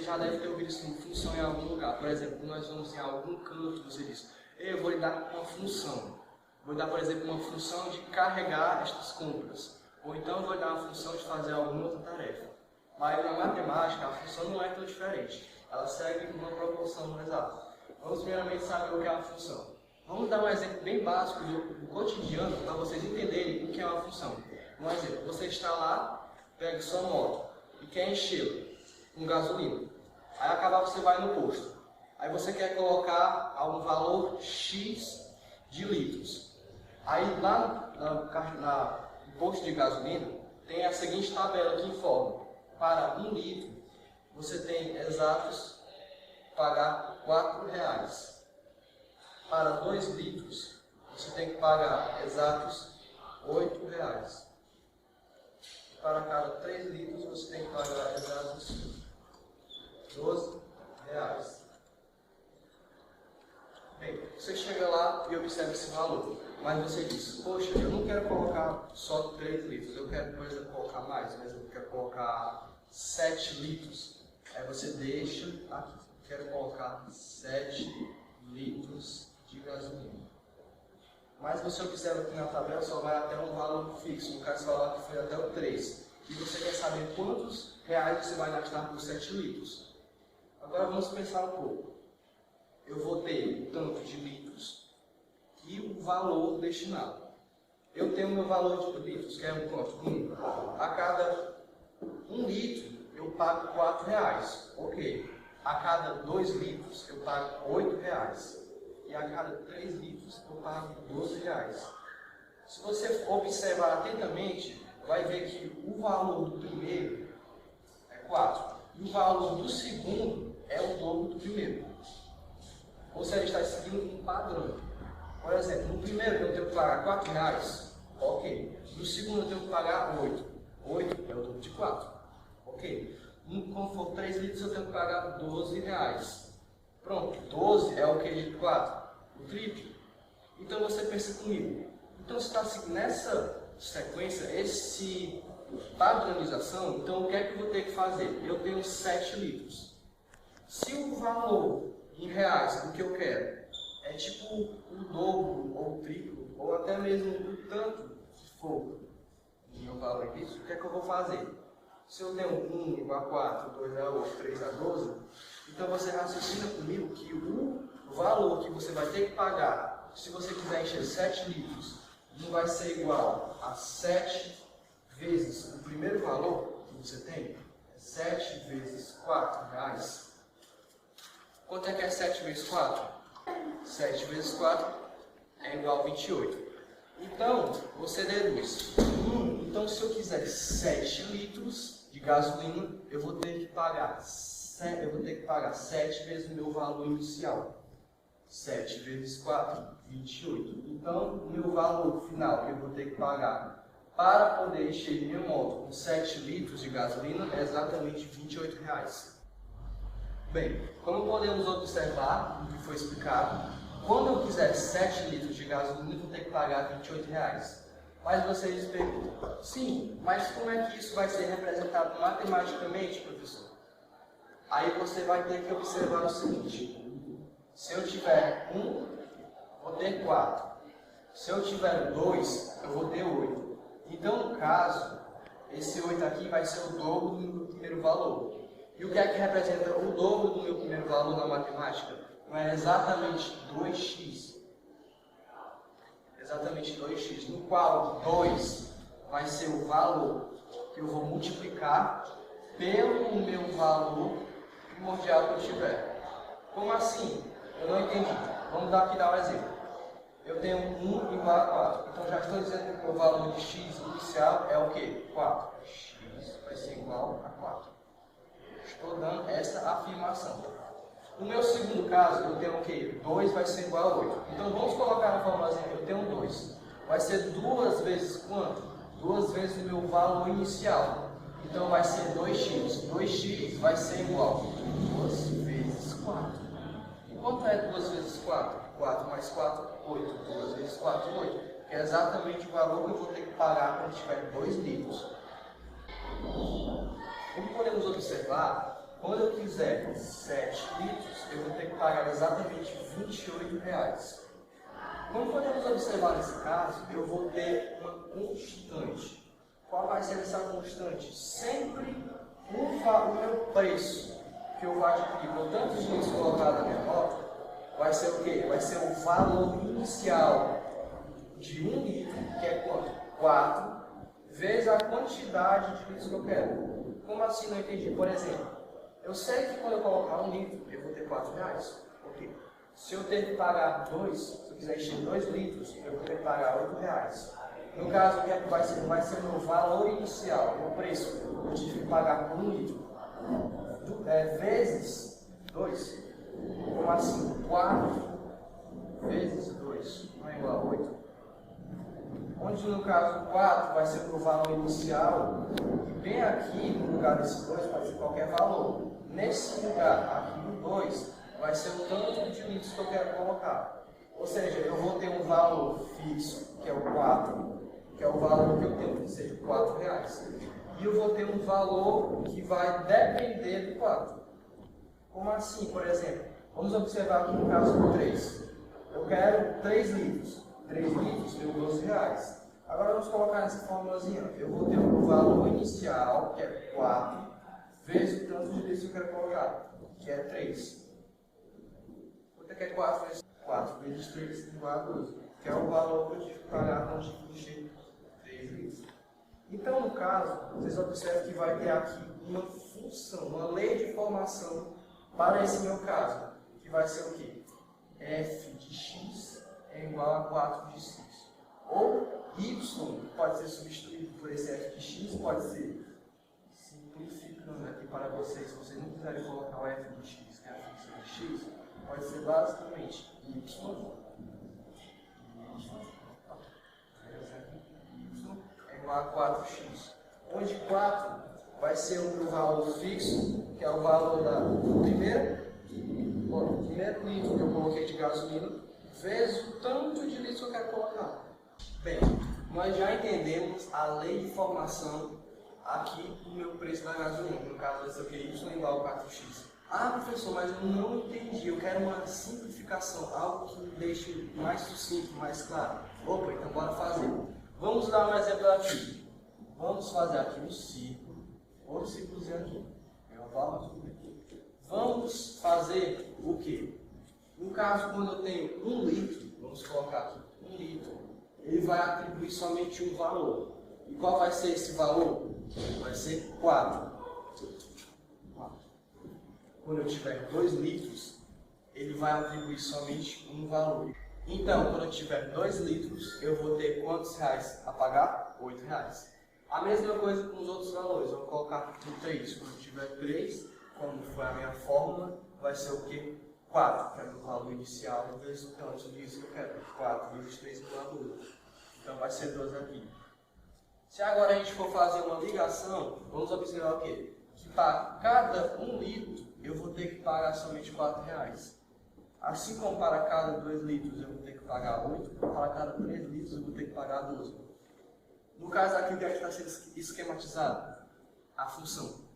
já deve ter ouvido isso como função em algum lugar. Por exemplo, nós vamos em algum canto, você diz, eu vou lhe dar uma função. Vou dar, por exemplo, uma função de carregar estas compras. Ou então vou lhe dar uma função de fazer alguma outra tarefa. Mas na matemática, a função não é tão diferente. Ela segue uma proporção exata. Vamos primeiramente saber o que é uma função. Vamos dar um exemplo bem básico do cotidiano para vocês entenderem o que é uma função. Um exemplo, você está lá, pega sua moto e quer enchê-la com gasolina. Aí acabar você vai no posto. Aí você quer colocar algum valor X de litros. Aí lá no posto de gasolina tem a seguinte tabela que informa. Para 1 litro você tem exatos pagar R$4. Para 2 litros você tem que pagar exatos R$8. Para cada 3 litros você tem que pagar exatos R$12. Bem, você chega lá e observa esse valor, mas você diz, poxa, eu não quero colocar só 3 litros, eu quero, por exemplo, colocar mais, por exemplo, eu quero colocar 7 litros. Aí você deixa aqui, quero colocar 7 litros de gasolina. Mas você observa que na tabela só vai até um valor fixo, no caso falar que foi até o 3. E você quer saber quantos reais você vai gastar por 7 litros. Agora vamos pensar um pouco. Eu vou ter o tanto de litros e o valor destinado. Eu tenho o meu valor de litros, que é um quanto? 1. A cada 1 litro eu pago R$4. Ok. A cada 2 litros eu pago R$8. E a cada 3 litros eu pago R$12. Se você observar atentamente, vai ver que o valor do primeiro é 4. E o valor do segundo é o dobro do primeiro. Ou seja, está seguindo um padrão. Por exemplo, no primeiro eu tenho que pagar R$4. Ok. No segundo eu tenho que pagar 8. 8 é o dobro de 4. Ok. Quando for 3 litros eu tenho que pagar R$12. Pronto. 12 é o que de 4? O triplo. Então você pensa comigo. Então se está seguindo nessa sequência, esse padronização, então o que é que eu vou ter que fazer? Eu tenho 7 litros. Se o valor em reais do que eu quero é tipo o dobro ou o triplo, ou até mesmo o tanto que for o meu valor aqui, o que é que eu vou fazer? Se eu tenho 1 igual a 4, 2 a 8, 3 a 12, então você raciocina comigo que o valor que você vai ter que pagar, se você quiser encher 7 litros, não vai ser igual a 7 vezes o primeiro valor que você tem, 7 vezes R$4. Quanto é que é 7 vezes 4? 7 vezes 4 é igual a 28. Então, você deduz. Então, se eu quiser 7 litros de gasolina, eu vou ter que pagar 7 vezes o meu valor inicial. 7 vezes 4, 28. Então, o meu valor final que eu vou ter que pagar para poder encher minha moto com 7 litros de gasolina é exatamente R$28. Bem, como podemos observar, o que foi explicado, quando eu quiser 7 litros de gasolina, eu vou ter que pagar R$28. Mas vocês perguntam, sim, mas como é que isso vai ser representado matematicamente, professor? Aí você vai ter que observar o seguinte, se eu tiver 1, vou ter 4. Se eu tiver 2, eu vou ter 8. Então, no caso, esse 8 aqui vai ser o dobro do meu primeiro valor. E o que é que representa o dobro do meu primeiro valor na matemática? Não é exatamente 2x. Exatamente 2x, no qual 2 vai ser o valor que eu vou multiplicar pelo meu valor primordial que eu tiver. Como assim? Eu não entendi. Vamos dar um exemplo. Eu tenho 1 igual a 4. Então já estou dizendo que o meu valor de x inicial é o quê? 4. X vai ser igual a 4. Estou dando essa afirmação. No meu segundo caso, eu tenho o quê? 2 vai ser igual a 8. Então vamos colocar na formulazinha. Eu tenho 2. Vai ser 2 vezes quanto? 2 vezes o meu valor inicial. Então vai ser 2x. 2x vai ser igual a 2 vezes 4. E quanto é 2 vezes 4? 4 mais 4, 8. 2 vezes 4, 8. Que é exatamente o valor que eu vou ter que pagar quando tiver 2 litros. Como podemos observar, Quando eu quiser 7 litros, eu vou ter que pagar exatamente R$28. Como podemos observar nesse caso, eu vou ter uma constante. Qual vai ser essa constante? Sempre o meu preço que eu vou adquirir por tantos litros colocados na minha nota, vai ser o quê? Vai ser o valor inicial de 1 litro, que é quanto? 4, vezes a quantidade de litros que eu quero. Como assim? Não entendi. Por exemplo, eu sei que quando eu colocar 1 litro, eu vou ter R$4. Ok. Se eu ter que pagar 2, se eu quiser encher 2 litros, eu vou ter que pagar R$8. No caso, o que é que vai ser? Vai ser o meu valor inicial, o preço que eu tive que pagar por 1 litro. Vezes 2. Como assim? 4 vezes 2 não é igual a 8. Onde no caso 4 vai ser o meu valor inicial, e bem aqui, no lugar desse 2, pode ser qualquer valor. Nesse lugar, aqui no 2, vai ser o tanto de litros que eu quero colocar. Ou seja, eu vou ter um valor fixo, que é o 4, que é o valor que eu tenho, que seja R$4. E eu vou ter um valor que vai depender do 4. Como assim, por exemplo? Vamos observar aqui no caso do 3. Eu quero 3 litros. 3 litros deu R$12. Agora vamos colocar nessa formulazinha. Eu vou ter um valor inicial, que é 4, vezes o tanto de litros que eu quero colocar, que é 3. Quanto é que é 4 vezes 4 vezes 3 igual a 12, que é o valor que eu tive que pagar quando eu encher 3 litros. Então, no caso, vocês observam que vai ter aqui uma função, uma lei de formação para esse meu caso, que vai ser o quê? F de x é igual a 4 de x. Ou y pode ser substituído por esse f de x, pode ser, simplificando aqui para vocês, se vocês não quiserem colocar o f de x, que é a função de x, pode ser basicamente y é igual a 4x, onde 4 vai ser o meu valor fixo, que é o valor do primeiro litro que eu coloquei de gasolina, vezes o tanto de litros que eu quero colocar. Bem, nós já entendemos a lei de formação aqui do meu preço da gasolina, no caso vai ser o que? Y igual a 4x. Ah, professor, mas eu não entendi, eu quero uma simplificação, algo que me deixe mais sucinto, mais claro. Opa, então bora fazer. Vamos dar um exemplo aqui. Vamos fazer aqui um círculo, outro círculozinho aqui. É um valor. Vamos fazer o quê? No caso, quando eu tenho 1 litro, vamos colocar aqui 1 litro, ele vai atribuir somente um valor. E qual vai ser esse valor? Vai ser 4. Quando eu tiver 2 litros, ele vai atribuir somente um valor. Então, quando eu tiver 2 litros, eu vou ter quantos reais a pagar? R$8. A mesma coisa com os outros valores. Vou colocar aqui 3. Quando eu tiver 3, como foi a minha fórmula, vai ser o quê? 4, que é o meu valor inicial, vezes o tanto disso que eu quero. 4 vezes 3 igual a 12. Então vai ser 12 aqui. Se agora a gente for fazer uma ligação, vamos observar o quê? Que para cada 1 litro, eu vou ter que pagar somente R$4. Assim como para cada 2 litros eu vou ter que pagar 8, para cada 3 litros eu vou ter que pagar 12. No caso aqui, o que é que está sendo esquematizado? A função.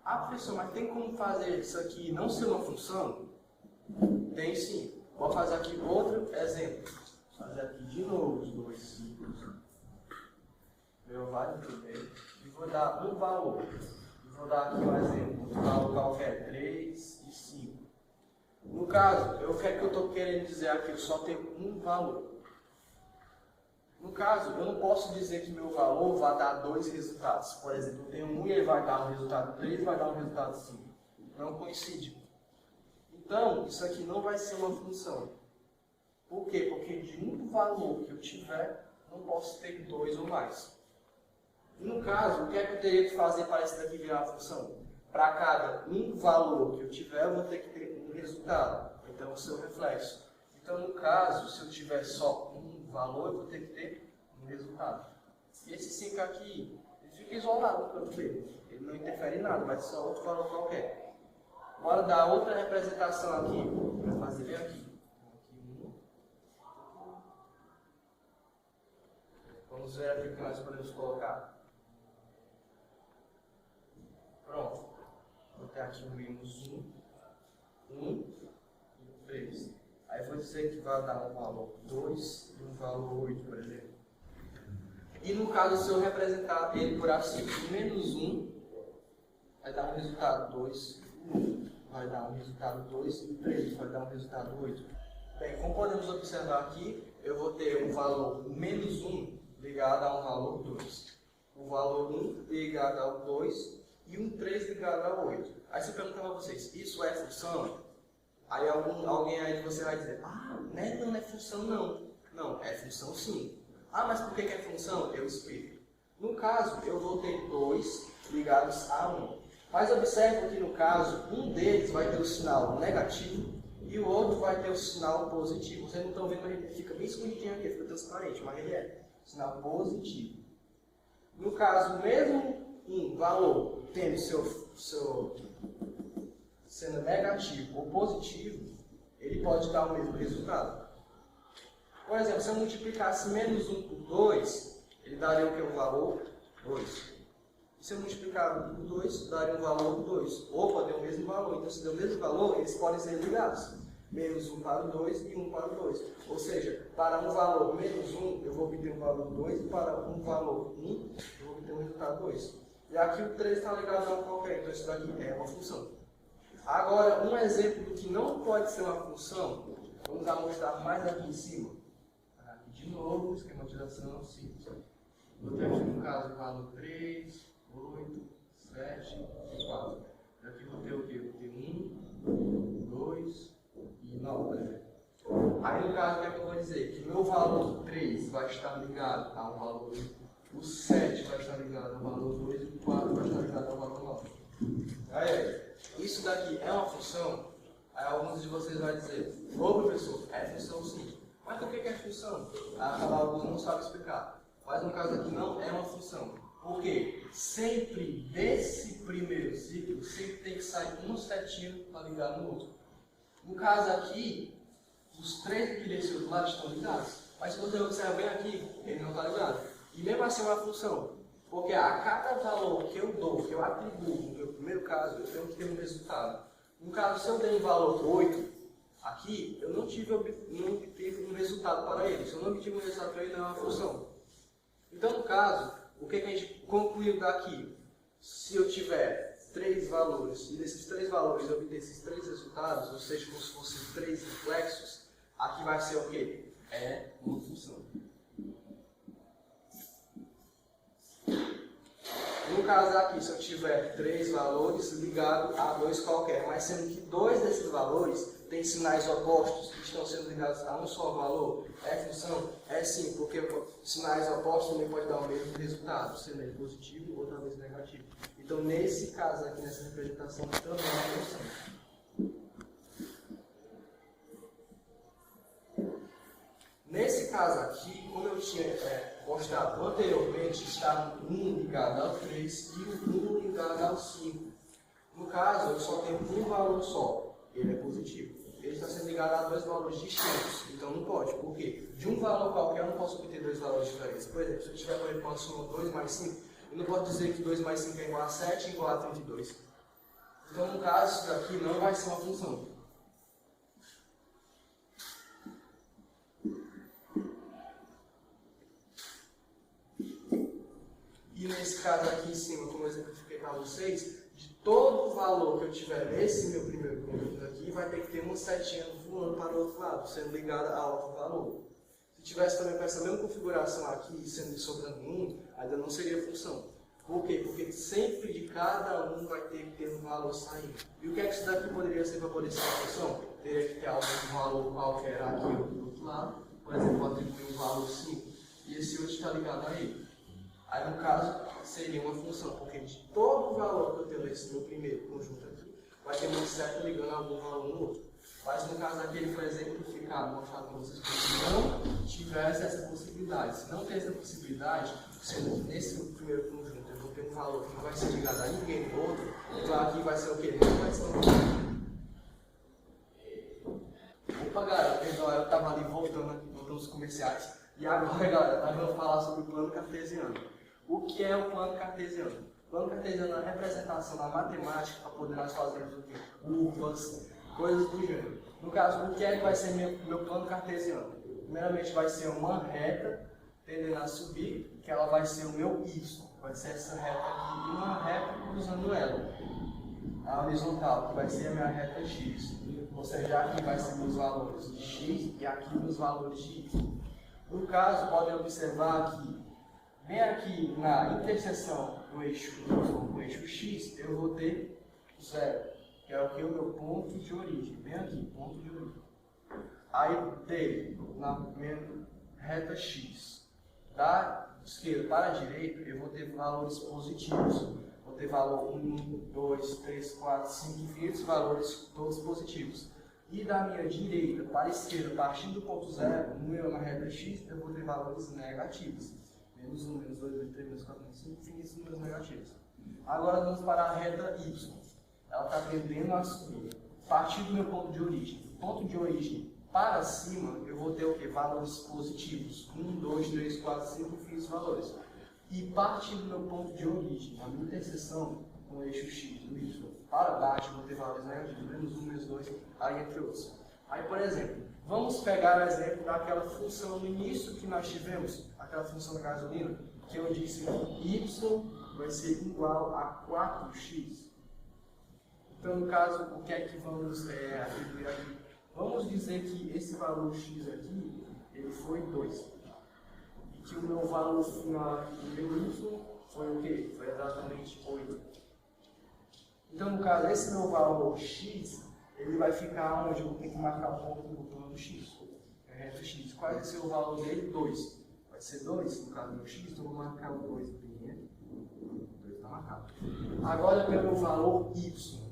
Ah, professor, mas tem como fazer isso aqui não ser uma função? Tem sim. Vou fazer aqui outro exemplo. Vou fazer aqui de novo os 2 ciclos. Meu vale primeiro. E vou dar um valor. Vou dar aqui um exemplo. Um valor qualquer, 3 e 5. No caso, o que é que eu estou querendo dizer aqui? Eu só tenho um valor. No caso, eu não posso dizer que meu valor vai dar 2 resultados. Por exemplo, eu tenho 1 e ele vai dar um resultado 3 e vai dar um resultado 5. Não coincide. Então, isso aqui não vai ser uma função. Por quê? Porque de um valor que eu tiver, não posso ter 2 ou mais. No caso, o que é que eu teria que fazer para isso daqui virar uma função? Para cada um valor que eu tiver, eu vou ter que ter um resultado. Então, o seu reflexo. Então, no caso, se eu tiver só um valor, eu vou ter que ter um resultado. E esse 5 aqui, ele fica isolado no canto dele. Ele não interfere em nada, vai ser só outro valor qualquer. Bora dar outra representação aqui, para fazer bem aqui. Vamos ver aqui o que nós podemos colocar. Pronto. Vou ter aqui um menos 1 e 3. Aí eu vou dizer que vai dar um valor 2 e um valor 8, por exemplo. E no caso, se eu representar ele por assim, menos 1 vai dar um resultado 2, 1 vai dar um resultado 2 e 3 vai dar um resultado 8. Bem, como podemos observar aqui, eu vou ter um valor menos 1 ligado a um valor 2. O valor 1 ligado ao 2 e um 3 ligado ao 8. Aí se eu perguntar para vocês, isso é função? Aí alguém aí de você vai dizer, né, não é função não. Não, é função sim. Mas por que é função? Eu explico. No caso, eu vou ter 2 ligados a 1. Mas observe que no caso, um deles vai ter o sinal negativo e o outro vai ter o sinal positivo. Vocês não estão vendo, mas ele fica bem escondidinho aqui, fica transparente, mas ele é sinal positivo. No caso, mesmo um valor tendo sendo negativo ou positivo, ele pode dar o mesmo resultado. Por exemplo, se eu multiplicasse menos 1 por 2, ele daria o que? Um valor 2. Se eu multiplicar 1 por 2, daria um valor 2. Opa, deu o mesmo valor. Então, se deu o mesmo valor, eles podem ser ligados. Menos 1 para o 2 e 1 para o 2. Ou seja, para um valor menos 1, eu vou obter um valor 2, e para um valor 1, eu vou obter um resultado 2. E aqui o 3 está ligado a um qualquer, então isso daqui é uma função. Agora, um exemplo do que não pode ser uma função, vamos mostrar mais aqui em cima. Aqui de novo, esquematização simples. Vou ter aqui no caso o valor 3, 8, 7 e 4. E aqui vou ter o quê? Vou ter 1, 2 e 9. Né? Aí no caso, o que é que eu vou dizer? Que o meu valor 3 vai estar ligado ao valor 1. O 7 vai estar ligado ao valor 2 e o 4 vai estar ligado ao valor 9. Aí, isso daqui é uma função? Aí alguns de vocês vão dizer, ô professor, é função sim. Mas por que é função? Alguns não sabem explicar. Mas no caso aqui não é uma função. Porque sempre desse primeiro ciclo, sempre tem que sair um setinho para ligar no outro. No caso aqui, os 3 aqui desse outro lado estão ligados. Mas se você observar bem aqui, ele não está ligado. E mesmo assim é uma função. Porque a cada valor que eu dou, que eu atribuo, no meu primeiro caso, eu tenho que ter um resultado. No caso, se eu dei um valor 8, aqui, eu não obtive um resultado para ele. Se eu não obtive um resultado para ele, não é uma função. Então, no caso, o que a gente concluiu daqui? Se eu tiver 3 valores, e desses 3 valores eu obter esses 3 resultados, ou seja, como se fossem 3 reflexos, aqui vai ser o quê? É uma função. No caso aqui, se eu tiver 3 valores ligados a 2 qualquer, mas sendo que 2 desses valores têm sinais opostos que estão sendo ligados a um só valor, é função? É sim, porque sinais opostos também podem dar o mesmo resultado, sendo ele positivo ou talvez negativo. Então, nesse caso aqui, nessa representação, também é função. Nesse caso aqui, como eu tinha mostrado anteriormente, está um ligado ao 3 e o 1 ligado ao 5. No caso, eu só tenho um valor só, ele é positivo. Ele está sendo ligado a 2 valores distintos, então não pode. Por quê? De um valor qualquer eu não posso obter 2 valores diferentes. Por exemplo, se eu tiver, por exemplo, uma soma 2 mais 5, eu não posso dizer que 2 mais 5 é igual a 7 e igual a 32. Então, no caso, isso daqui não vai ser uma função. E nesse caso aqui em cima, como eu exemplifiquei para vocês, de todo o valor que eu tiver nesse meu primeiro conjunto aqui, vai ter que ter uma setinha voando para o outro lado, sendo ligada a outro valor. Se tivesse também com essa mesma configuração aqui, sendo sobrando 1, ainda não seria função. Por quê? Porque sempre de cada um vai ter que ter um valor saindo. E o que é que isso daqui poderia ser para poder ser uma função? Teria que ter algum valor qualquer aqui do outro lado. Por exemplo, atribuir um valor 5 e esse outro está ligado a ele. Aí, no caso, seria uma função, porque de todo o valor que eu tenho nesse meu primeiro conjunto aqui, vai ter um certo ligando algum valor no outro. Mas, no caso aqui, ele foi exemplificado, mostrado para vocês que não tivesse essa possibilidade. Se não tem essa possibilidade, sendo que nesse primeiro conjunto eu vou ter um valor que não vai ser ligado a ninguém no outro, então aqui vai ser o quê? Não vai ser um valor. Opa, galera, perdão, eu estava ali voltando os comerciais. E agora, galera, nós vamos falar sobre o plano cartesiano. O que é o plano cartesiano? Plano cartesiano é a representação da matemática para poder nós fazermos o quê? Curvas, coisas do gênero. No caso, o que é que vai ser meu plano cartesiano? Primeiramente vai ser uma reta tendendo a subir, que ela vai ser o meu Y. Vai ser essa reta aqui e uma reta cruzando ela. A horizontal, que vai ser a minha reta X. Ou seja, aqui vai ser meus valores de X e aqui meus valores de Y. No caso, podem observar que, bem aqui na interseção do eixo Y com o eixo X, eu vou ter 0, que é o que? O meu ponto de origem. Bem aqui, ponto de origem. Aí dele, na minha reta X, da esquerda para a direita, eu vou ter valores positivos. Vou ter valor 1, 2, 3, 4, 5, infinitos valores todos positivos. E da minha direita para a esquerda, partindo do ponto 0, na reta X, eu vou ter valores negativos. Menos 1, menos 2, menos 3, menos 4, menos 5, infinitos números negativos. Agora vamos para a reta Y. Ela está tendendo a subir. Partindo do meu ponto de origem. Ponto de origem para cima, eu vou ter o quê? Valores positivos. 1, 2, 3, 4, 5, infinitos valores. E partindo do meu ponto de origem, a minha interseção com o eixo X do Y, para baixo, eu vou ter valores negativos. Menos 1, menos 2, aí entre outros. Aí, por exemplo, vamos pegar o exemplo daquela função no início que nós tivemos, aquela função da gasolina, que eu disse que Y vai ser igual a 4x. Então, no caso, o que é que vamos atribuir aqui? Vamos dizer que esse valor x aqui, ele foi 2. E que o meu valor final aqui do meu y foi o quê? Foi exatamente 8. Então, no caso, esse meu valor x, ele vai ficar onde eu vou ter que marcar um ponto no plano x. É reta x. Qual vai ser o valor dele? 2. Vai ser 2, no caso do meu x, então eu vou marcar o 2 aqui, né? 2 está marcado. Agora, pelo valor y.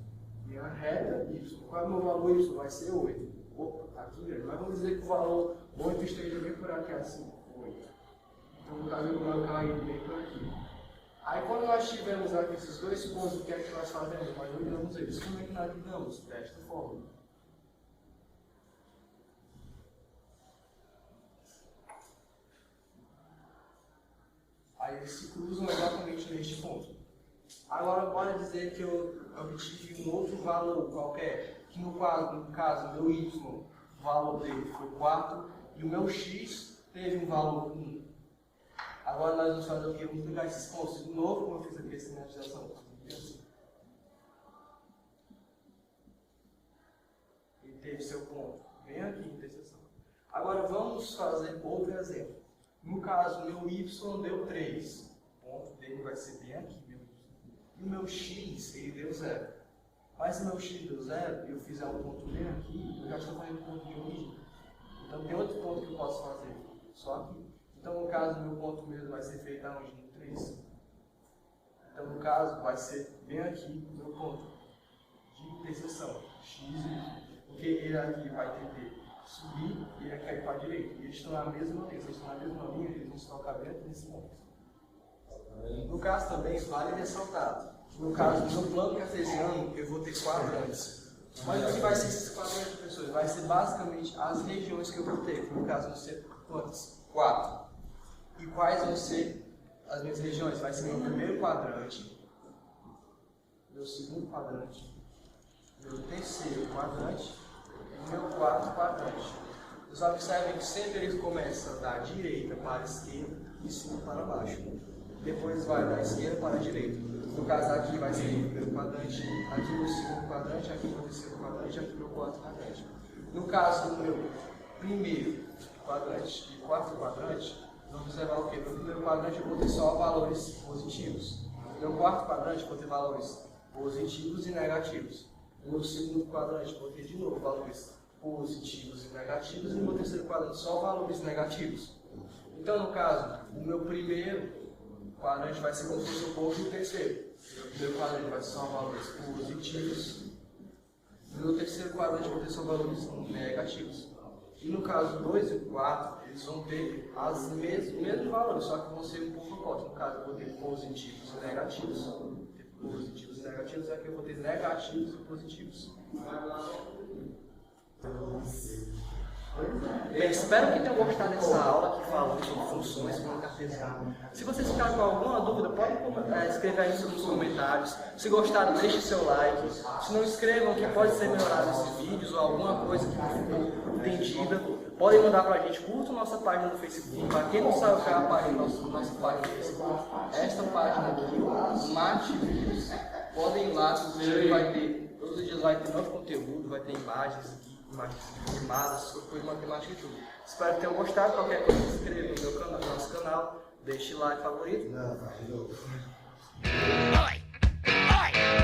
Minha reta y. Qual é o meu valor y? Vai ser 8. Opa, tá aqui grande. Mas vamos dizer que o valor 8 esteja bem por aqui, assim. 8. Então, no caso, eu vou marcar ele bem por aqui. Aí, quando nós tivermos aqui esses dois pontos, o que é que nós fazemos? Nós olhamos eles. Como é que nós lidamos? Desta forma. Aí, eles se cruzam exatamente neste ponto. Agora, bora dizer que eu obtive um outro valor qualquer, que no caso, meu y, o valor dele foi 4, e o meu x teve um valor 1. Agora nós vamos fazer o quê? Vamos ligar esses pontos de novo, como eu fiz aqui a sinalização. Ele teve seu ponto bem aqui, interseção. Agora vamos fazer outro exemplo. No caso, meu y deu 3. O ponto dele vai ser bem aqui, meu y. E o meu x, ele deu 0. Mas se meu x deu 0 e eu fizer um ponto bem aqui, eu já estou fazendo um ponto de origem. Então tem outro ponto que eu posso fazer, só aqui. Então no caso, meu ponto mesmo vai ser feito aonde? No 3. Então no caso, vai ser bem aqui o meu ponto de interseção, x e y. Porque ele aqui vai tender a subir e ele quer ir para a direita. E eles estão na mesma linha, eles estão na mesma linha, eles vão se tocar dentro desse ponto. No caso também, vale ressaltar. No caso do meu plano cartesiano, eu vou ter quadrantes. Mas o que vai ser esses quadrantes, pessoas? Vai ser basicamente as regiões que eu vou ter. No caso, vão ser quantas? 4. E quais vão ser as minhas regiões? Vai ser meu primeiro quadrante, meu segundo quadrante, meu terceiro quadrante e meu quarto quadrante. Vocês observem que sempre eles começam da direita para a esquerda e cima para baixo. Depois vai da esquerda para a direita. No caso aqui vai ser o primeiro quadrante, aqui o segundo quadrante, aqui o terceiro quadrante, aqui o quarto quadrante. No caso do meu primeiro quadrante e quarto quadrante, vamos observar o quê? No primeiro quadrante eu vou ter só valores positivos. No meu quarto quadrante eu vou ter valores positivos e negativos. No segundo quadrante eu vou ter de novo valores positivos e negativos. E no meu terceiro quadrante só valores negativos. Então, no caso, o meu primeiro quadrante vai ser como se fosse o ponto e o terceiro. O primeiro quadrante vai ser só valores positivos. No terceiro quadrante eu vou ter só valores negativos. E no caso 2 e 4, eles vão ter os mesmos valores, só que vão ser um pouco opostos. No caso eu vou ter positivos e negativos. Positivos e negativos, aqui eu vou ter negativos e positivos. Bem, Espero que tenham gostado dessa aula que falou sobre funções com cartesiano. Se vocês ficarem com alguma dúvida, podem escrever aí nos comentários. Se gostaram, deixe seu like. Se não inscrevam, que pode ser melhorado esses vídeos ou alguma coisa que não ficou entendida, podem mandar pra gente. Curtam nossa página no Facebook. Para quem não sabe o que é a página, nossa página no Facebook, esta página aqui, o Mate Vídeos, podem ir lá, vai ter, todos os dias vai ter novo conteúdo, vai ter imagens animadas, coisa matemática e tudo. Espero que tenham gostado. Qualquer coisa, se inscreva no meu canal, no nosso canal, deixe like favorito. Oi! Oi!